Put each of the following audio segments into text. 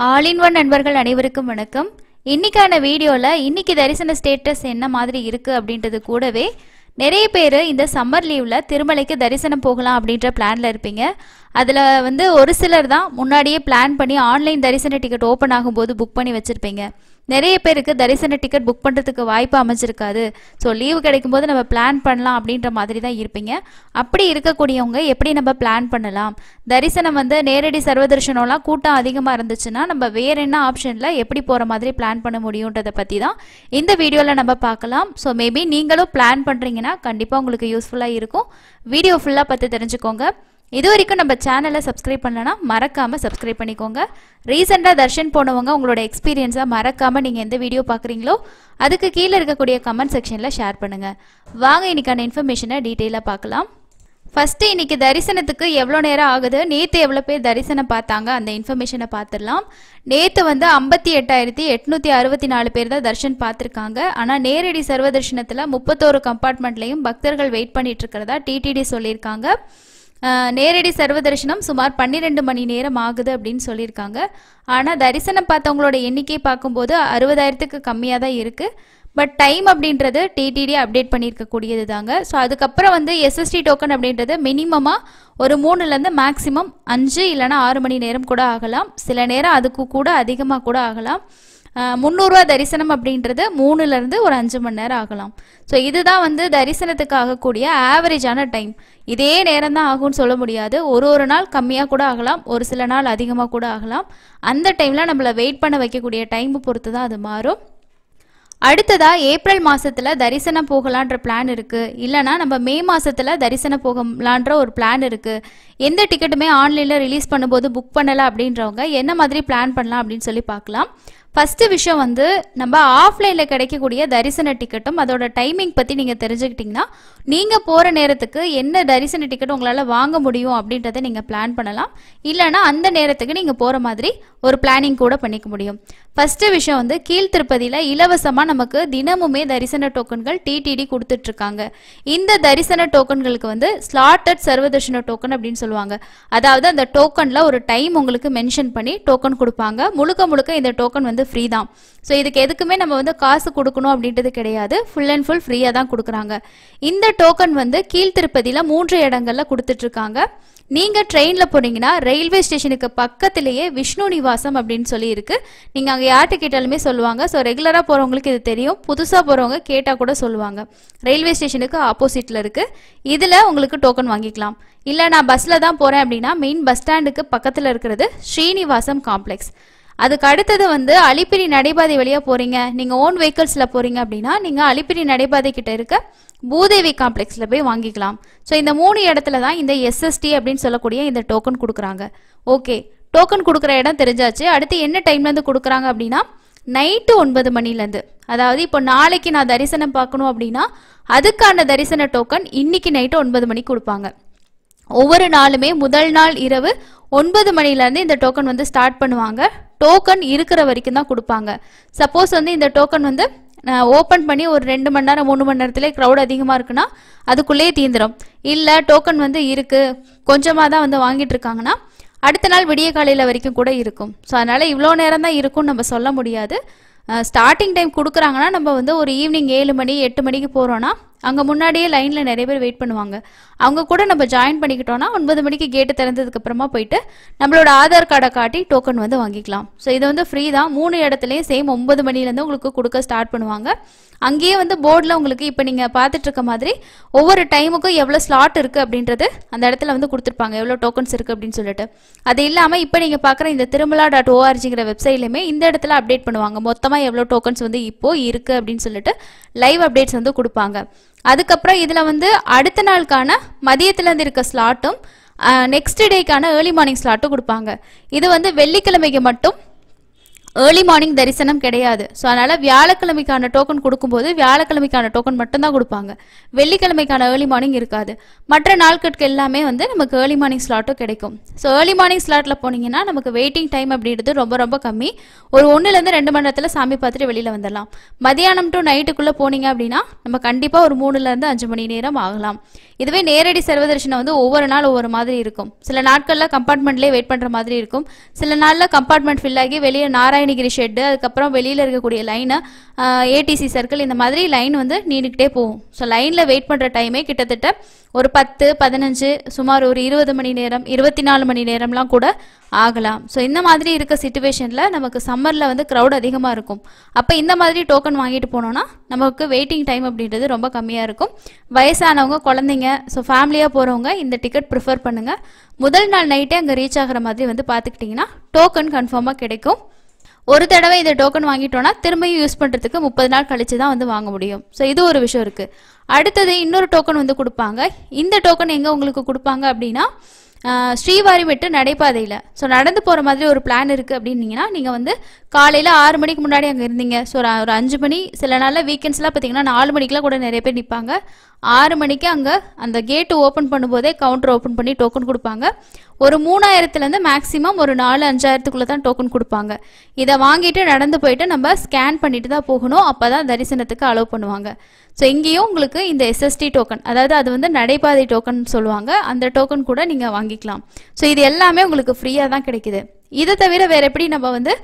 All in one நண்பர்கள் அனைவருக்கும் வணக்கம். இன்னைக்கான வீடியோல இன்னைக்கு தரிசன ஸ்டேட்டஸ் என்ன மாதிரி இருக்கு அப்படின்றது கூடவே நிறைய பேர் இந்த சம்மர் லீவ்ல திருமலைக்கு தரிசனம் போகலாம் அப்படின்ற பிளான்ல இருப்பீங்க. அதில் ஒரு சிலர் தான் முன்னாடியே பிளான் பண்ணி ஆன்லைன் தரிசன டிக்கெட் ஓப்பன் ஆகும்போது புக் பண்ணி வச்சுருப்பீங்க. நிறைய பேருக்கு தரிசன டிக்கெட் புக் பண்ணுறதுக்கு வாய்ப்பு அமைச்சிருக்காது. ஸோ லீவு கிடைக்கும் போது நம்ம பிளான் பண்ணலாம் அப்படின்ற மாதிரி தான் இருப்பீங்க. அப்படி இருக்கக்கூடியவங்க எப்படி நம்ம பிளான் பண்ணலாம், தரிசனம் நேரடி சர்வதர்ஷனம்லாம் கூட்டம் அதிகமாக இருந்துச்சுன்னா நம்ம வேற என்ன ஆப்ஷனில் எப்படி போகிற மாதிரி பிளான் பண்ண முடியுன்றதை பற்றி தான் இந்த வீடியோவில் நம்ம பார்க்கலாம். ஸோ மேபி நீங்களும் பிளான் பண்ணுறீங்கன்னா கண்டிப்பாக உங்களுக்கு யூஸ்ஃபுல்லாக இருக்கும். வீடியோ ஃபுல்லாக பார்த்து தெரிஞ்சுக்கோங்க. இது வரைக்கும் நம்ம சேனலை சப்ஸ்கிரைப் பண்ணலன்னா மறக்காமல் சப்ஸ்கிரைப் பண்ணிக்கோங்க. ரீசெண்டாக தர்ஷன் போனவங்க உங்களோட எக்ஸ்பீரியன்ஸாக மறக்காமல் நீங்கள் எந்த வீடியோ பார்க்குறீங்களோ அதுக்கு கீழே இருக்கக்கூடிய கமெண்ட் செக்ஷனில் ஷேர் பண்ணுங்கள். வாங்க இன்னைக்கான இன்ஃபர்மேஷனை டீட்டெயிலாக பார்க்கலாம். ஃபஸ்ட்டு இன்னைக்கு தரிசனத்துக்கு எவ்வளோ நேரம் ஆகுது, நேற்று எவ்வளோ பேர் தரிசனம் பார்த்தாங்க, அந்த இன்ஃபர்மேஷனை பார்த்துடலாம். நேற்று 58,864 பேர் தான் தர்ஷன் பார்த்துருக்காங்க. ஆனால் நேரடி சர்வதர்ஷனத்தில் 31 கம்பார்ட்மெண்ட்லையும் பக்தர்கள் வெயிட் பண்ணிட்டு இருக்கிறதா டிடிடி சொல்லியிருக்காங்க. நேரடி சர்வதர்ஷனம் சுமார் 12 மணி நேரம் ஆகுது அப்படின்னு சொல்லியிருக்காங்க. ஆனால் தரிசனம் பார்த்தவங்களோட எண்ணிக்கை பார்க்கும்போது 60,000க்கு கம்மியாக தான் இருக்குது. பட் டைம் அப்படின்றது டிடிடி அப்டேட் பண்ணியிருக்கக்கூடியது தாங்க. ஸோ அதுக்கப்புறம் எஸ்எஸ்டி டோக்கன் அப்படின்றது மினிமமாக ஒரு 3லேருந்து மேக்ஸிமம் 5 இல்லைனா 6 மணி நேரம் கூட ஆகலாம். சில நேரம் அதுக்கு கூட அதிகமாக கூட ஆகலாம். 300 ரூபா தரிசனம் அப்படின்றது 3லேருந்து ஒரு 5 மணி நேரம் ஆகலாம். ஸோ இதுதான் தரிசனத்துக்கு ஆகக்கூடிய ஆவரேஜான டைம். இதே நேரம் தான் ஆகும்னு சொல்ல முடியாது. ஒரு நாள் கம்மியாக கூட ஆகலாம், ஒரு சில நாள் அதிகமாக கூட ஆகலாம். அந்த டைமில் நம்மளை வெயிட் பண்ண வைக்கக்கூடிய டைம் பொறுத்து தான் அது மாறும். அடுத்ததாக ஏப்ரல் மாதத்தில் தரிசனம் போகலான்ற பிளான் இருக்குது, இல்லைனா நம்ம மே மாதத்தில் தரிசனம் போகலான்ற ஒரு பிளான் இருக்குது. எந்த டிக்கெட்டுமே ஆன்லைனில் ரிலீஸ் பண்ணும்போது புக் பண்ணலை அப்படின்றவங்க என்ன மாதிரி பிளான் பண்ணலாம் அப்படின்னு சொல்லி பார்க்கலாம். ஃபஸ்ட்டு விஷயம் நம்ம ஆஃப்லைனில் கிடைக்கக்கூடிய தரிசன டிக்கெட்டும் அதோட டைமிங் பற்றி நீங்கள் தெரிஞ்சுக்கிட்டிங்கன்னா நீங்கள் போகிற நேரத்துக்கு என்ன தரிசன டிக்கெட் உங்களால் வாங்க முடியும் அப்படின்றத நீங்கள் பிளான் பண்ணலாம். இல்லைனா அந்த நேரத்துக்கு நீங்கள் போகிற மாதிரி ஒரு பிளானிங் கூட பண்ணிக்க முடியும். ஃபஸ்ட்டு விஷயம் கீழ்த்திருப்பதியில் இலவசமாக நமக்கு தினமுமே தரிசன டோக்கன்கள் டிடிடி கொடுத்துட்ருக்காங்க. இந்த தரிசன டோக்கன்களுக்கு ஸ்லாட்டட் சர்வதர்ஷன டோக்கன் அப்படின்னு சொல்லுவாங்க. அதாவது அந்த டோக்கனில் ஒரு டைம் உங்களுக்கு மென்ஷன் பண்ணி டோக்கன் கொடுப்பாங்க. முழுக்க இந்த டோக்கன் ஃப்ரீ தான். ஸோ இதுக்கு எதுக்குமே நம்ம காசு கொடுக்கணும் அப்படின்றது கிடையாது. ஃபுல் அண்ட் ஃபுல் ஃப்ரீயாக தான் கொடுக்குறாங்க. இந்த டோக்கன் கீழ்த்திருப்பதியில் 3 இடங்களில் கொடுத்துட்ருக்காங்க. நீங்கள் ட்ரெயினில் போனீங்கன்னா ரயில்வே ஸ்டேஷனுக்கு பக்கத்திலேயே விஷ்ணு நிவாசம் அப்படின்னு சொல்லி இருக்கு. நீங்கள் அங்கே யார்கிட்ட கேட்டாலுமே சொல்லுவாங்க. ஸோ ரெகுலராக போகிறவங்களுக்கு இது தெரியும், புதுசாக போகிறவங்க கேட்டால் கூட சொல்லுவாங்க. ரயில்வே ஸ்டேஷனுக்கு ஆப்போசிட்டில் இருக்குது. இதில் உங்களுக்கு டோக்கன் வாங்கிக்கலாம். இல்லை நான் பஸ்ஸில் தான் போகிறேன் அப்படின்னா மெயின் பஸ் ஸ்டாண்டுக்கு பக்கத்தில் இருக்கிறது ஸ்ரீனிவாசம் காம்ப்ளெக்ஸ். அதுக்கு அடுத்தது அலிப்பிரி நடைபாதை வழியாக போகிறீங்க, நீங்கள் ஓன் வெஹிக்கிள்ஸில் போகிறீங்க அப்படின்னா நீங்கள் அலிப்பிரி நடைபாதை கிட்ட இருக்க பூதேவி காம்ப்ளெக்ஸில் போய் வாங்கிக்கலாம். ஸோ இந்த 3 இடத்துல தான் இந்த எஸ்எஸ்டி அப்படின்னு சொல்லக்கூடிய இந்த டோக்கன் கொடுக்குறாங்க. ஓகே, டோக்கன் கொடுக்குற இடம் தெரிஞ்சாச்சு. அடுத்து என்ன டைம்லேருந்து கொடுக்குறாங்க அப்படின்னா நைட்டு 9 மணிலேருந்து. அதாவது இப்போ நாளைக்கு நான் தரிசனம் பார்க்கணும் அப்படின்னா அதுக்கான தரிசன டோக்கன் இன்னைக்கு நைட்டு 9 மணிக்கு கொடுப்பாங்க. ஒவ்வொரு நாளுமே முதல் நாள் இரவு 9 மணிலேருந்து இந்த டோக்கன் ஸ்டார்ட் பண்ணுவாங்க. டோக்கன் இருக்கிற வரைக்கும் தான் கொடுப்பாங்க. சப்போஸ் இந்த டோக்கன் ஓப்பன் பண்ணி ஒரு 2 மணி நேரம் 3 மணி நேரத்திலே க்ரௌட் அதிகமாக இருக்குன்னா அதுக்குள்ளேயே தீந்துடும். இல்லை டோக்கன் இருக்குது கொஞ்சமாக தான் வாங்கிட்டு இருக்காங்கன்னா அடுத்த நாள் விடிய காலையில் வரைக்கும் கூட இருக்கும். ஸோ அதனால் இவ்வளோ நேரம் தான் இருக்கும்னு நம்ம சொல்ல முடியாது. ஸ்டார்டிங் டைம் கொடுக்குறாங்கன்னா நம்ம ஒரு ஈவினிங் 7 மணி 8 மணிக்கு போகிறோன்னா அங்கே முன்னாடியே லைனில் நிறைய பேர் வெயிட் பண்ணுவாங்க. அவங்க கூட நம்ம ஜாயின் பண்ணிக்கிட்டோன்னா 9 மணிக்கு கேட்டு திறந்ததுக்கப்புறமா போயிட்டு நம்மளோட ஆதார் கார்டை காட்டி டோக்கன் வாங்கிக்கலாம். ஸோ இது ஃப்ரீ தான். 3 இடத்துலையும் சேம் 9 மணிலேருந்து உங்களுக்கு கொடுக்க ஸ்டார்ட் பண்ணுவாங்க. அங்கேயே போர்டில் உங்களுக்கு இப்போ நீங்கள் பார்த்துட்டு இருக்க மாதிரி ஒவ்வொரு டைமுக்கும் எவ்வளோ ஸ்லாட் இருக்குது அப்படின்றது அந்த இடத்துல கொடுத்துருப்பாங்க, எவ்வளோ டோக்கன்ஸ் இருக்குது அப்படின்னு சொல்லிட்டு. அது இல்லாமல் இப்போ நீங்கள் பார்க்குற இந்த திருமலா.orgங்கிற வெப்சைட்லையுமே இந்த இடத்துல அப்டேட் பண்ணுவாங்க. மொத்தமாக எவ்வளோ டோக்கன்ஸ் இப்போது இருக்குது அப்படின்னு சொல்லிட்டு லைவ் அப்டேட்ஸ் கொடுப்பாங்க. அதுக்கப்புறம் இதில் அடுத்த நாளுக்கான மதியத்துலேருந்து இருக்க ஸ்லாட்டும் நெக்ஸ்ட் டேக்கான ஏர்லி மார்னிங் ஸ்லாட்டும் கொடுப்பாங்க. இது வெள்ளிக்கிழமைக்கு மட்டும் ஏர்லி மார்னிங் தரிசனம் கிடையாது. ஸோ அதனால் வியாழக்கிழமைக்கான டோக்கன் கொடுக்கும்போது வியாழக்கிழமைக்கான டோக்கன் மட்டும்தான் கொடுப்பாங்க. வெள்ளிக்கிழமைக்கான ஏர்லி மார்னிங் இருக்காது. மற்ற நாட்களுக்கு எல்லாமே வந்து நமக்கு ஏர்லி மார்னிங் ஸ்லாட்டும் கிடைக்கும். ஸோ ஏர்லி மார்னிங் ஸ்லாட்டில் போனீங்கன்னா நமக்கு வெயிட்டிங் டைம் அப்படின்றது ரொம்ப ரொம்ப கம்மி. ஒரு 1-2 மணி நேரத்தில் சாமி பார்த்துட்டு வெளியில் வந்துடலாம். மதியானம் டு நைட்டுக்குள்ளே போனீங்க அப்படின்னா நம்ம கண்டிப்பாக ஒரு 3-5 மணி நேரம் ஆகலாம். இதுவே நேரடி சர்வதர்ஷனம் வந்து ஒவ்வொரு நாள் ஒவ்வொரு மாதிரி இருக்கும். சில நாட்களில் கம்பார்ட்மெண்ட்லேயே வெயிட் பண்ணுற மாதிரி இருக்கும். சில நாளில் கம்பார்ட்மெண்ட் ஃபில் ஆகி வெளியே நாராயணகிரி ஷெட்டு, அதுக்கப்புறம் வெளியில் இருக்கக்கூடிய லைனு, ஏடிசி சர்க்கிள், இந்த மாதிரி லைன் வந்து நீண்டுக்கிட்டே போகும். ஸோ லைனில் வெயிட் பண்ணுற டைமே கிட்டத்தட்ட ஒரு 10-15 சுமார் ஒரு 20 மணி நேரம் 24 மணி நேரம்லாம் கூட ஆகலாம். ஸோ இந்த மாதிரி இருக்க சிச்சுவேஷனில் நமக்கு சம்மரில் வந்து க்ரௌட் அதிகமாக இருக்கும். அப்போ இந்த மாதிரி டோக்கன் வாங்கிட்டு போனோன்னா நமக்கு வெயிட்டிங் டைம் அப்படின்றது ரொம்ப கம்மியாக இருக்கும். வயசானவங்க, குழந்தைங்க, ஸோ ஃபேமிலியாக போகிறவங்க இந்த டிக்கெட் ப்ரிஃபர் பண்ணுங்கள். முதல் நாள் நைட்டே அங்கே ரீச் ஆகிற மாதிரி வந்து பார்த்துக்கிட்டிங்கன்னா டோக்கன் கன்ஃபார்மாக கிடைக்கும். ஒரு தடவை இந்த டோக்கன் வாங்கிட்டோன்னா திரும்பியும் யூஸ் பண்ணுறதுக்கு 30 நாள் கழிச்சு தான் வந்து வாங்க முடியும். ஸோ இது ஒரு விஷயம் இருக்குது. அடுத்தது இன்னொரு டோக்கன் வந்து கொடுப்பாங்க. இந்த டோக்கன் எங்கே உங்களுக்கு கொடுப்பாங்க அப்படின்னா ஸ்ரீவாரிமெட்டு நடைபாதையில். ஸோ நடந்து போகிற மாதிரி ஒரு பிளான் இருக்குது அப்படின்னீங்கன்னா நீங்கள் வந்து காலையில் 6 மணிக்கு முன்னாடி அங்கே இருந்தீங்க. ஸோ ஒரு 5 மணி, சில நாளில் வீக்கெண்ட்ஸ்லாம் பார்த்தீங்கன்னா 4 மணிக்கெலாம் கூட நிறைய பேர் நிற்பாங்க. 6 மணிக்கு அங்கே அந்த கேட்டு ஓப்பன் பண்ணும்போதே கவுண்டர் ஓப்பன் பண்ணி டோக்கன் கொடுப்பாங்க. ஒரு 3000லேருந்து மேக்ஸிமம் ஒரு 4-5000க்குள்ளே தான் டோக்கன் கொடுப்பாங்க. இதை வாங்கிட்டு நடந்து போயிட்டு நம்ம ஸ்கேன் பண்ணிட்டு தான் போகணும். அப்போ தான் தரிசனத்துக்கு அலோவ் பண்ணுவாங்க. ஸோ இங்கேயும் உங்களுக்கு இந்த எஸ்எஸ்டி டோக்கன், அதாவது அது வந்து நடைபாதை டோக்கன் சொல்லுவாங்க, அந்த டோக்கன் கூட நீங்கள் வாங்கிக்கலாம். ஸோ இது எல்லாமே உங்களுக்கு ஃப்ரீயாக தான் கிடைக்குது. இதை தவிர வேறு எப்படி நம்ம வந்து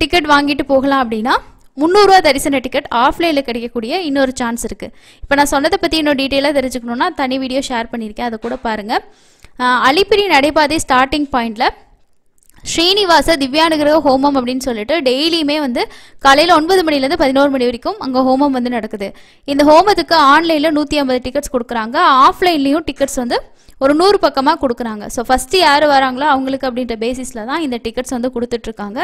டிக்கெட் வாங்கிட்டு போகலாம் அப்படின்னா 300 ரூபா தரிசன டிக்கெட் ஆஃப்லைனில் கிடைக்கக்கூடிய இன்னொரு சான்ஸ் இருக்குது. இப்போ நான் சொன்னதை பற்றி இன்னும் டீட்டெயிலாக தெரிஞ்சுக்கணுன்னா தனி வீடியோ ஷேர் பண்ணியிருக்கேன், அதை கூட பாருங்கள். அலிப்பிரி நடைபாதை ஸ்டார்டிங் பாயிண்டில் ஸ்ரீனிவாச திவ்யானுகிரக ஹோமம் அப்படின்னு சொல்லிட்டு டெய்லியுமே வந்து காலையில் 9 மணிலேருந்து 11 மணி வரைக்கும் அங்கே ஹோமம் வந்து நடக்குது. இந்த ஹோமத்துக்கு ஆன்லைனில் 150 டிக்கெட்ஸ் கொடுக்குறாங்க. ஆஃப்லைன்லேயும் டிக்கெட்ஸ் வந்து ஒரு 100 பக்கமாக கொடுக்குறாங்க. ஸோ ஃபஸ்ட்டு யார் வராங்களோ அவங்களுக்கு அப்படின்ற பேசிஸில் தான் இந்த டிக்கெட்ஸ் வந்து கொடுத்துட்ருக்காங்க.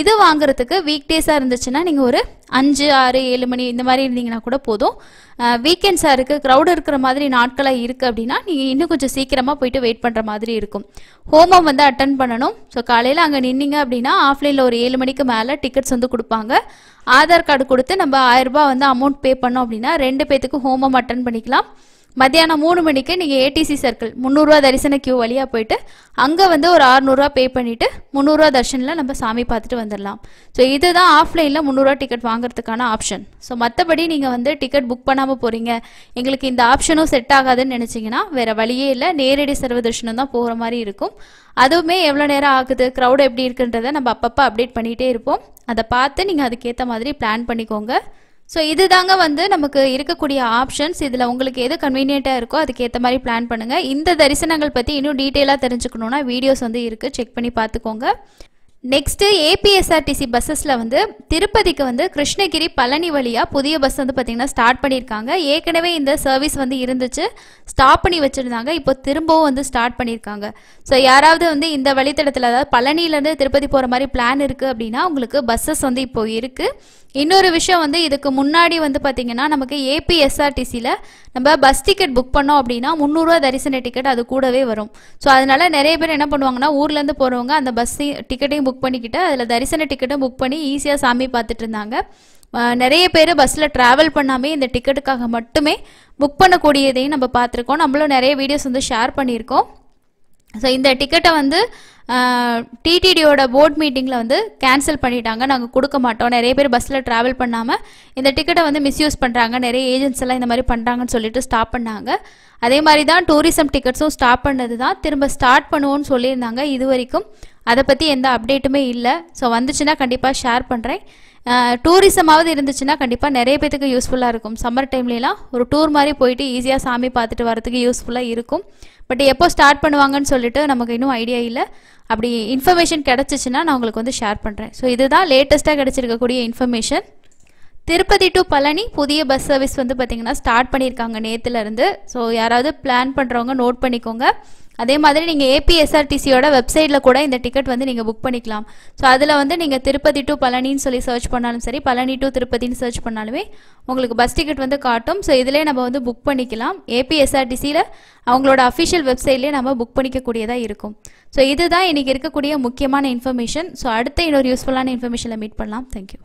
இது வாங்குறதுக்கு வீக் டேஸாக இருந்துச்சுன்னா நீங்கள் ஒரு 5, 6, 7 மணி இந்த மாதிரி இருந்தீங்கன்னா கூட போதும். வீக்கெண்ட்ஸாக இருக்குது, க்ரௌட் இருக்கிற மாதிரி நாட்களாக இருக்குது அப்படின்னா நீங்கள் இன்னும் கொஞ்சம் சீக்கிரமாக போயிட்டு வெயிட் பண்ணுற மாதிரி இருக்கும். ஹோமம் வந்து அட்டன் பண்ணணும். ஸோ காலையில் அங்கே நின்னீங்க அப்படின்னா ஆஃப்லைனில் ஒரு 7 மணிக்கு மேலே டிக்கெட்ஸ் வந்து கொடுப்பாங்க. ஆதார் கார்டு கொடுத்து நம்ம 1000 ரூபாய் வந்து அமௌண்ட் பே பண்ணோம் அப்படின்னா 2 பேத்துக்கு ஹோமம் அட்டன் பண்ணிக்கலாம். மத்தியானம் 3 மணிக்கு நீங்கள் ஏடிசி சர்க்கிள் 300 ரூபா தரிசன கியூ வழியாக போயிட்டு அங்கே வந்து ஒரு 600 ரூபா பே பண்ணிவிட்டு 300 ரூபா தர்ஷனில் நம்ம சாமி பார்த்துட்டு வந்துடலாம். ஸோ இதுதான் ஆஃப்லைனில் 300 ரூபா டிக்கெட் வாங்குறதுக்கான ஆப்ஷன். ஸோ மற்றபடி நீங்கள் வந்து டிக்கெட் புக் பண்ணாமல் போகிறீங்க, எங்களுக்கு இந்த ஆப்ஷனும் செட் ஆகாதுன்னு நினச்சிங்கன்னா வேறு வழியே இல்லை, நேரடி சர்வதர்ஷனம் தான் போகிற மாதிரி இருக்கும். அதுவுமே எவ்வளோ நேரம் ஆகுது, க்ரௌட் எப்படி இருக்குன்றதை நம்ம அப்பப்போ அப்டேட் பண்ணிகிட்டே இருப்போம். அதை பார்த்து நீங்கள் அதுக்கேற்ற மாதிரி பிளான் பண்ணிக்கோங்க. ஸோ இதுதாங்க வந்து நமக்கு இருக்கக்கூடிய ஆப்ஷன்ஸ். இதில் உங்களுக்கு எது கன்வீனியண்ட்டாக இருக்கோ அதுக்கேற்ற மாதிரி பிளான் பண்ணுங்கள். இந்த தரிசனங்கள் பற்றி இன்னும் டீட்டெயிலாக தெரிஞ்சுக்கணுன்னா வீடியோஸ் வந்து இருக்குது, செக் பண்ணி பார்த்துக்கோங்க. நெக்ஸ்ட்டு ஏபிஎஸ்ஆர்டிசி பஸ்ஸஸில் வந்து திருப்பதிக்கு வந்து கிருஷ்ணகிரி பழனி வழியாக புதிய பஸ் வந்து பார்த்திங்கன்னா ஸ்டார்ட் பண்ணியிருக்காங்க. ஏற்கனவே இந்த சர்வீஸ் வந்து இருந்துச்சு, ஸ்டாப் பண்ணி வச்சுருந்தாங்க, இப்போ திரும்பவும் வந்து ஸ்டார்ட் பண்ணியிருக்காங்க. ஸோ யாராவது வந்து இந்த வழித்தடத்தில், அதாவது பழனியிலேருந்து திருப்பதி போகிற மாதிரி பிளான் இருக்குது அப்படின்னா உங்களுக்கு பஸ்ஸஸ் வந்து இப்போ இருக்குது. இன்னொரு விஷயம் வந்து இதுக்கு முன்னாடி வந்து பார்த்திங்கன்னா நமக்கு ஏபிஎஸ்ஆர்டிசியில் நம்ம பஸ் டிக்கெட் புக் பண்ணோம் அப்படின்னா 300 ரூபா தரிசன டிக்கெட் அது கூடவே வரும். ஸோ அதனால் நிறைய பேர் என்ன பண்ணுவாங்கன்னா ஊர்லேருந்து போகிறவங்க அந்த பஸ் டிக்கெட்டையும் புக் பண்ணிக்கிட்டு அதில் தரிசன டிக்கெட்டும் புக் பண்ணி ஈஸியாக சாமி பார்த்துட்டு இருந்தாங்க. நிறைய பேர் பஸ்ஸில் ட்ராவல் பண்ணாமே இந்த டிக்கெட்டுக்காக மட்டுமே புக் பண்ணக்கூடியதையும் நம்ம பார்த்துருக்கோம். நம்மளும் நிறைய வீடியோஸ் வந்து ஷேர் பண்ணியிருக்கோம். ஸோ இந்த டிக்கெட்டை வந்து டிடிடியோட போர்ட் மீட்டிங்கில் வந்து கேன்சல் பண்ணிட்டாங்க, நாங்கள் கொடுக்க மாட்டோம், நிறைய பேர் பஸ்ஸில் ட்ராவல் பண்ணாமல் இந்த டிக்கெட்டை வந்து மிஸ்யூஸ் பண்ணுறாங்க, நிறைய ஏஜென்ட்ஸ் எல்லாம் இந்த மாதிரி பண்ணுறாங்கன்னு சொல்லிட்டு ஸ்டாப் பண்ணாங்க. அதே மாதிரி தான் டூரிசம் டிக்கெட்ஸும் ஸ்டாப் பண்ணது தான், திரும்ப ஸ்டார்ட் பண்ணுவோன்னு சொல்லியிருந்தாங்க. இது வரைக்கும் அதை பற்றி எந்த அப்டேட்டுமே இல்லை. ஸோ வந்துச்சுன்னா கண்டிப்பாக ஷேர் பண்ணுறேன். டூரிசமாவது இருந்துச்சுன்னா கண்டிப்பாக நிறைய பேத்துக்கு யூஸ்ஃபுல்லாக இருக்கும். சம்மர் டைம்லலாம் ஒரு டூர் மாதிரி போயிட்டு ஈஸியாக சாமி பார்த்துட்டு வரதுக்கு யூஸ்ஃபுல்லாக இருக்கும். பட் எப்போ ஸ்டார்ட் பண்ணுவாங்கன்னு சொல்லிட்டு நமக்கு இன்னும் ஐடியா இல்லை. அப்படி இன்ஃபர்மேஷன் கிடச்சிச்சின்னா நான் உங்களுக்கு வந்து ஷேர் பண்ணுறேன். ஸோ இதுதான் லேட்டஸ்ட்டாக கிடச்சிருக்கக்கூடிய இன்ஃபர்மேஷன். திருப்பதி டு பழனி புதிய பஸ் சர்வீஸ் வந்து பார்த்திங்கன்னா ஸ்டார்ட் பண்ணியிருக்காங்க நேற்றுலேருந்து. ஸோ யாராவது பிளான் பண்ணுறவங்க நோட் பண்ணிக்கோங்க. அதே மாதிரி நீங்கள் ஏபிஎஸ்ஆர்டிசியோட வெப்சைட்டில் கூட இந்த டிக்கெட் வந்து நீங்கள் புக் பண்ணிக்கலாம். ஸோ அதில் வந்து நீங்கள் திருப்பதி டு பழனின்னு சொல்லி சர்ச் பண்ணாலும் சரி, பழனி டு திருப்பதின்னு சர்ச் பண்ணாலுமே உங்களுக்கு பஸ் டிக்கெட் வந்து காட்டும். ஸோ இதிலே நம்ம வந்து புக் பண்ணிக்கலாம். ஏபிஎஸ்ஆர்டிசியில் அவங்களோட அஃபிஷியல் வெப்சைட்லேயே நம்ம புக் பண்ணிக்கக்கூடியதாக இருக்கும். ஸோ இதுதான் இன்றைக்கி இருக்கக்கூடிய முக்கியமான இன்ஃபர்மேஷன். ஸோ அடுத்த இன்னொரு யூஸ்ஃபுல்லான இன்ஃபர்மேஷனில் மீட் பண்ணலாம். தேங்க்யூ.